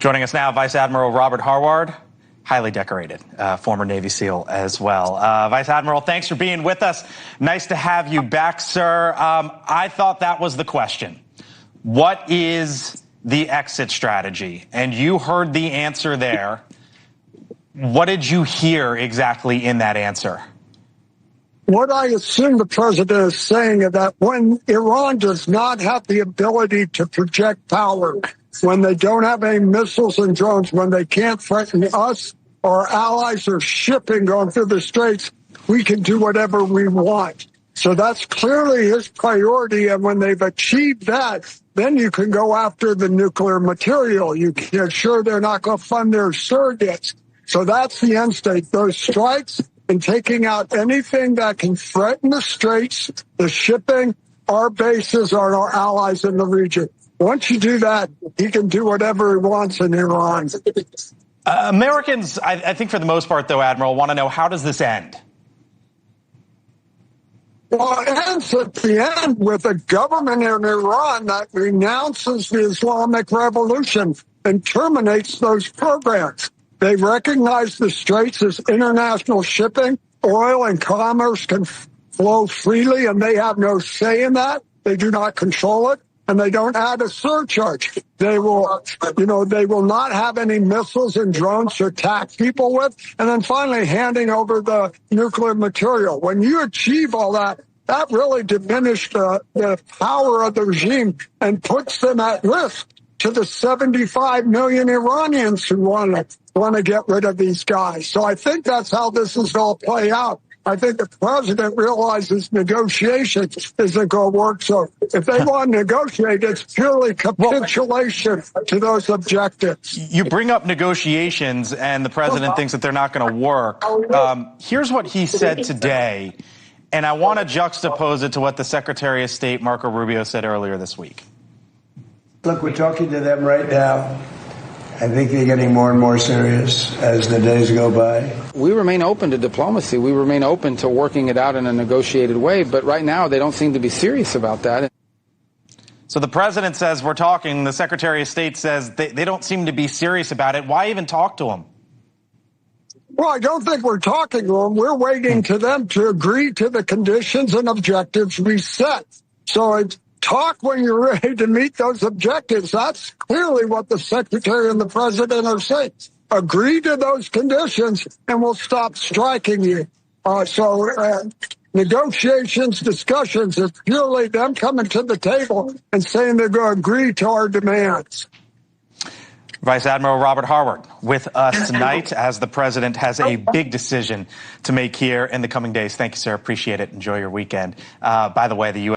Joining us now, Vice Admiral Robert Harward, highly decorated, former Navy SEAL as well. Vice Admiral, thanks for being with us. Nice to have you back, sir. I thought that was the question. What is the exit strategy? And you heard the answer there. What did you hear exactly in that answer? What I assume the president is saying is that when Iran does not have the ability to project power, when they don't have any missiles and drones, when they can't threaten us or allies or shipping going through the straits, we can do whatever we want. So that's clearly his priority. And when they've achieved that, then you can go after the nuclear material. You can ensure they're not going to fund their surrogates. So that's the end state. Those strikes and taking out anything that can threaten the straits, the shipping, our bases, are our allies in the region. Once you do that, he can do whatever he wants in Iran. Americans, I think for the most part, though, Admiral, want to know, how does this end? Well, it ends at the end with a government in Iran that renounces the Islamic Revolution and terminates those programs. They recognize the straits as international shipping. Oil and commerce can flow freely, and they have no say in that. They do not control it, and they don't add a surcharge. They will, they will not have any missiles and drones to attack people with. And then finally, handing over the nuclear material. When you achieve all that, that really diminished the power of the regime and puts them at risk to the 75 million Iranians who want to get rid of these guys. So I think that's how this is all play out. I think the president realizes negotiation isn't going to work. So if they want to negotiate, it's purely capitulation to those objectives. You bring up negotiations, and the president thinks that they're not going to work. Here's what he said today, and I want to juxtapose it to what the Secretary of State, Marco Rubio, said earlier this week. Look, we're talking to them right now. I think they're getting more and more serious as the days go by. We remain open to diplomacy. We remain open to working it out in a negotiated way. But right now, they don't seem to be serious about that. So the president says we're talking. The Secretary of State says they don't seem to be serious about it. Why even talk to them? Well, I don't think we're talking to them. We're waiting to them to agree to the conditions and objectives we set. So it's talk when you're ready to meet those objectives. That's clearly what the Secretary and the President are saying. Agree to those conditions, and we'll stop striking you. Negotiations, discussions is purely them coming to the table and saying they're going to agree to our demands. Vice Admiral Robert Harward with us tonight as the president has a big decision to make here in the coming days. Thank you, sir. Appreciate it. Enjoy your weekend. By the way, the U.S.